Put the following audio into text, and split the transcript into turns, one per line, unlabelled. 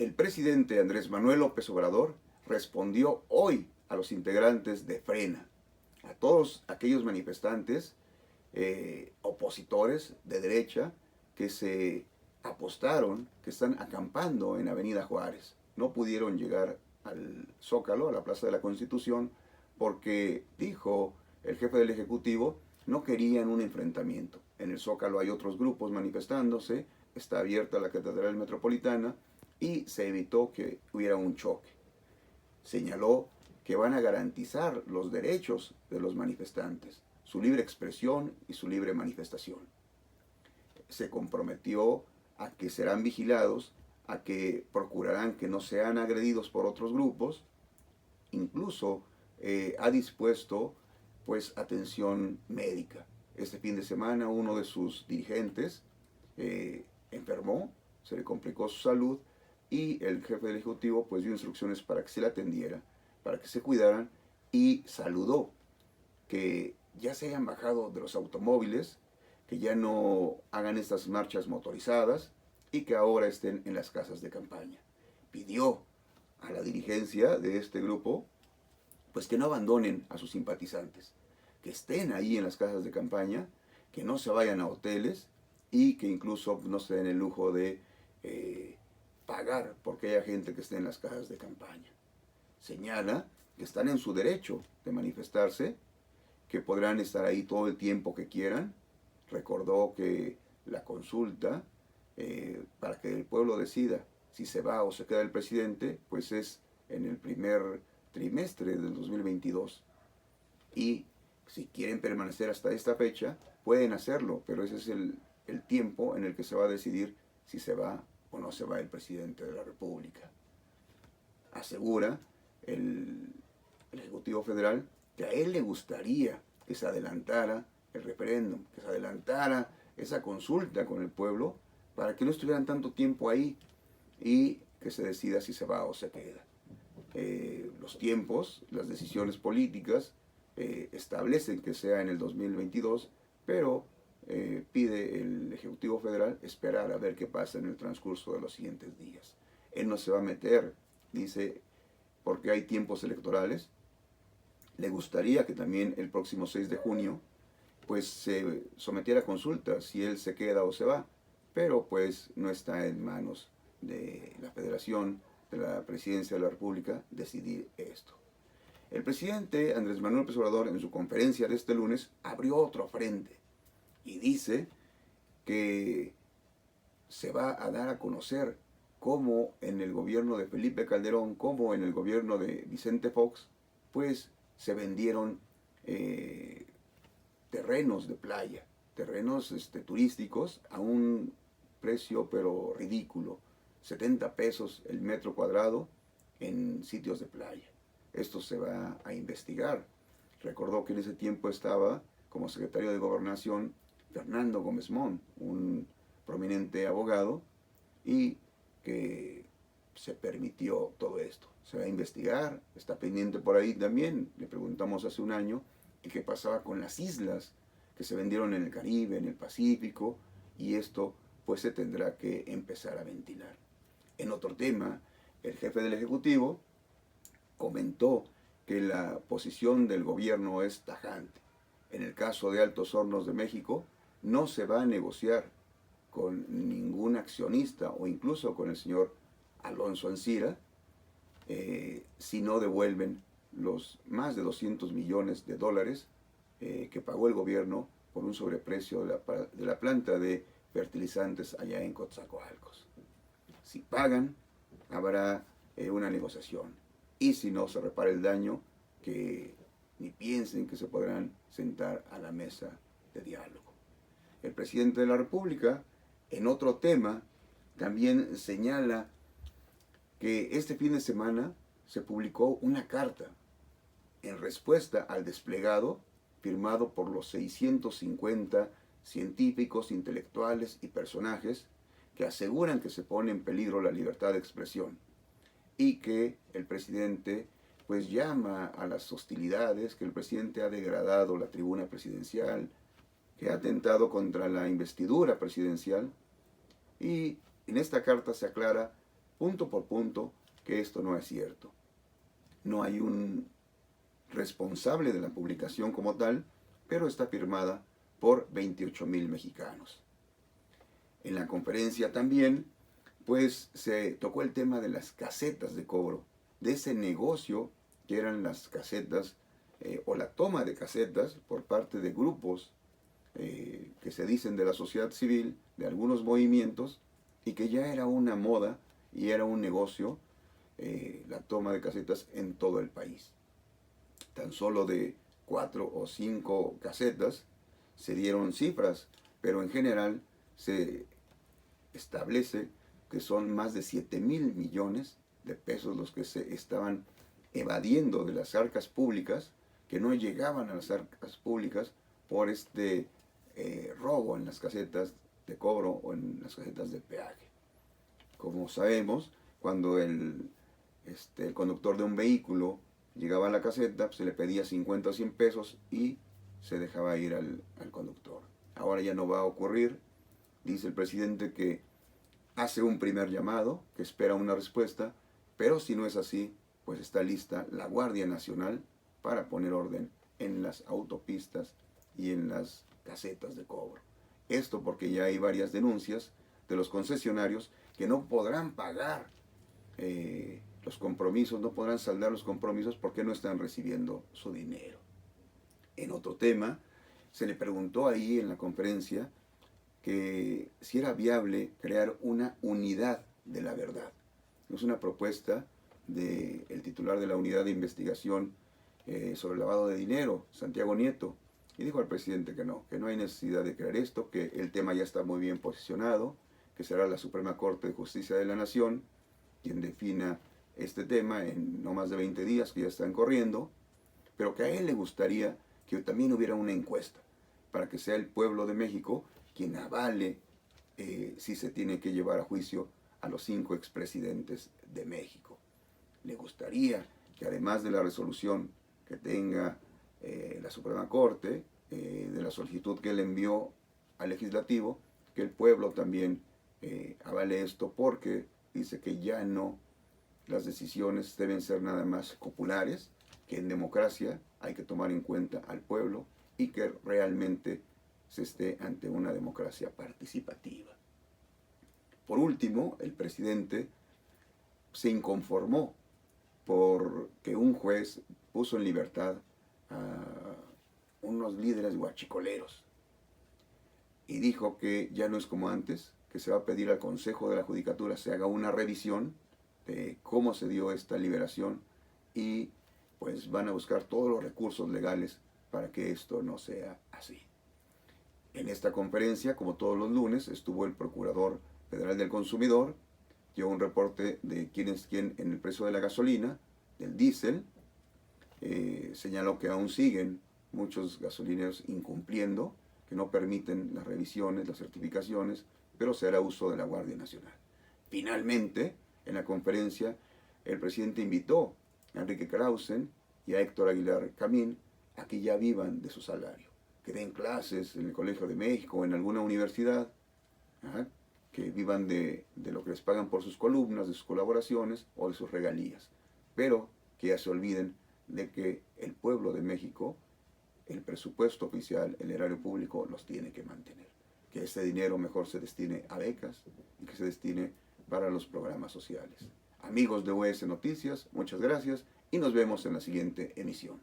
El presidente Andrés Manuel López Obrador respondió hoy a los integrantes de Frena, a todos aquellos manifestantes opositores de derecha que se apostaron, que están acampando en Avenida Juárez. No pudieron llegar al Zócalo, a la Plaza de la Constitución, porque, dijo el jefe del Ejecutivo, no querían un enfrentamiento. En el Zócalo hay otros grupos manifestándose, está abierta la Catedral Metropolitana y se evitó que hubiera un choque. Señaló que van a garantizar los derechos de los manifestantes, su libre expresión y su libre manifestación. Se comprometió a que serán vigilados, a que procurarán que no sean agredidos por otros grupos. Incluso ha dispuesto pues atención médica. Este fin de semana uno de sus dirigentes enfermó, se le complicó su salud y el jefe del Ejecutivo pues dio instrucciones para que se le atendiera, para que se cuidaran, y saludó que ya se hayan bajado de los automóviles, que ya no hagan estas marchas motorizadas y que ahora estén en las casas de campaña. Pidió a la dirigencia de este grupo pues que no abandonen a sus simpatizantes, que estén ahí en las casas de campaña, que no se vayan a hoteles y que incluso no se den el lujo de pagar porque haya gente que esté en las casas de campaña. Señala que están en su derecho de manifestarse, que podrán estar ahí todo el tiempo que quieran. Recordó que la consulta para que el pueblo decida si se va o se queda el presidente, pues es en el primer trimestre del 2022. Y si quieren permanecer hasta esta fecha, pueden hacerlo, pero ese es el tiempo en el que se va a decidir si se va o no se va el presidente de la República. Asegura el Ejecutivo Federal que a él le gustaría que se adelantara el referéndum, que se adelantara esa consulta con el pueblo para que no estuvieran tanto tiempo ahí y que se decida si se va o se queda. Los tiempos, las decisiones políticas establecen que sea en el 2022, pero pide el Ejecutivo Federal esperar a ver qué pasa en el transcurso de los siguientes días. Él no se va a meter, dice, porque hay tiempos electorales. Le gustaría que también el próximo 6 de junio pues se sometiera a consulta si él se queda o se va, pero pues no está en manos de la Federación, de la Presidencia de la República, decidir esto. El presidente Andrés Manuel López Obrador en su conferencia de este lunes abrió otro frente y dice que se va a dar a conocer cómo en el gobierno de Felipe Calderón, como en el gobierno de Vicente Fox, pues se vendieron terrenos de playa, terrenos turísticos a un precio pero ridículo, 70 pesos el metro cuadrado en sitios de playa. Esto se va a investigar. Recordó que en ese tiempo estaba como secretario de Gobernación Fernando Gómez Mon, un prominente abogado, y que se permitió todo esto. Se va a investigar, está pendiente por ahí también, le preguntamos hace un año, qué pasaba con las islas que se vendieron en el Caribe, en el Pacífico, y esto pues se tendrá que empezar a ventilar. En otro tema, el jefe del Ejecutivo comentó que la posición del gobierno es tajante. En el caso de Altos Hornos de México, no se va a negociar con ningún accionista o incluso con el señor Alonso Ancira si no devuelven los más de 200 millones de dólares que pagó el gobierno por un sobreprecio de la planta de fertilizantes allá en Coatzacoalcos. Si pagan, habrá una negociación. Y si no se repara el daño, que ni piensen que se podrán sentar a la mesa de diálogo. El presidente de la República, en otro tema, también señala que este fin de semana se publicó una carta en respuesta al desplegado firmado por los 650 científicos, intelectuales y personajes que aseguran que se pone en peligro la libertad de expresión y que el presidente pues llama a las hostilidades, que el presidente ha degradado la tribuna presidencial, que ha atentado contra la investidura presidencial, y en esta carta se aclara punto por punto que esto no es cierto. No hay un responsable de la publicación como tal, pero está firmada por 28,000 mexicanos. En la conferencia también, pues se tocó el tema de las casetas de cobro, de ese negocio que eran las casetas o la toma de casetas por parte de grupos que se dicen de la sociedad civil, de algunos movimientos, y que ya era una moda y era un negocio la toma de casetas en todo el país. Tan solo de 4 o 5 casetas se dieron cifras, pero en general se establece que son más de 7,000 millones de pesos los que se estaban evadiendo de las arcas públicas, que no llegaban a las arcas públicas por este robo en las casetas de cobro o en las casetas de peaje. Como sabemos, cuando el conductor de un vehículo llegaba a la caseta, pues, se le pedía 50 o 100 pesos y se dejaba ir al conductor. Ahora ya no va a ocurrir. Dice el presidente que hace un primer llamado, que espera una respuesta, pero si no es así, pues está lista la Guardia Nacional para poner orden en las autopistas y en las casetas de cobro. Esto porque ya hay varias denuncias de los concesionarios que no podrán pagar los compromisos, no podrán saldar los compromisos porque no están recibiendo su dinero. En otro tema, se le preguntó ahí en la conferencia que si era viable crear una unidad de la verdad. Es una propuesta del titular de la unidad de investigación sobre el lavado de dinero, Santiago Nieto, y dijo al presidente que no hay necesidad de crear esto, que el tema ya está muy bien posicionado, que será la Suprema Corte de Justicia de la Nación quien defina este tema en no más de 20 días que ya están corriendo, pero que a él le gustaría que también hubiera una encuesta para que sea el pueblo de México quien avale si se tiene que llevar a juicio a los 5 expresidentes de México. Le gustaría que además de la resolución que tenga la Suprema Corte, de la solicitud que él envió al legislativo, que el pueblo también avale esto, porque dice que ya no, las decisiones deben ser nada más populares, que en democracia hay que tomar en cuenta al pueblo y que realmente se esté ante una democracia participativa. Por último, el presidente se inconformó porque un juez puso en libertad a unos líderes guachicoleros y dijo que ya no es como antes, que se va a pedir al Consejo de la Judicatura se haga una revisión de cómo se dio esta liberación y pues van a buscar todos los recursos legales para que esto no sea así. En esta conferencia, como todos los lunes, estuvo el Procurador Federal del Consumidor, dio un reporte de quién es quién en el precio de la gasolina, del diésel, señaló que aún siguen muchos gasolineros incumpliendo, que no permiten las revisiones, las certificaciones, pero se hará uso de la Guardia Nacional. Finalmente, en la conferencia, el presidente invitó a Enrique Krausen y a Héctor Aguilar Camín a que ya vivan de su salario, que den clases en el Colegio de México o en alguna universidad, que vivan de lo que les pagan por sus columnas, de sus colaboraciones o de sus regalías, pero que ya se olviden de que el pueblo de México, el presupuesto oficial, el erario público, los tiene que mantener. Que ese dinero mejor se destine a becas y que se destine para los programas sociales. Amigos de US Noticias, muchas gracias y nos vemos en la siguiente emisión.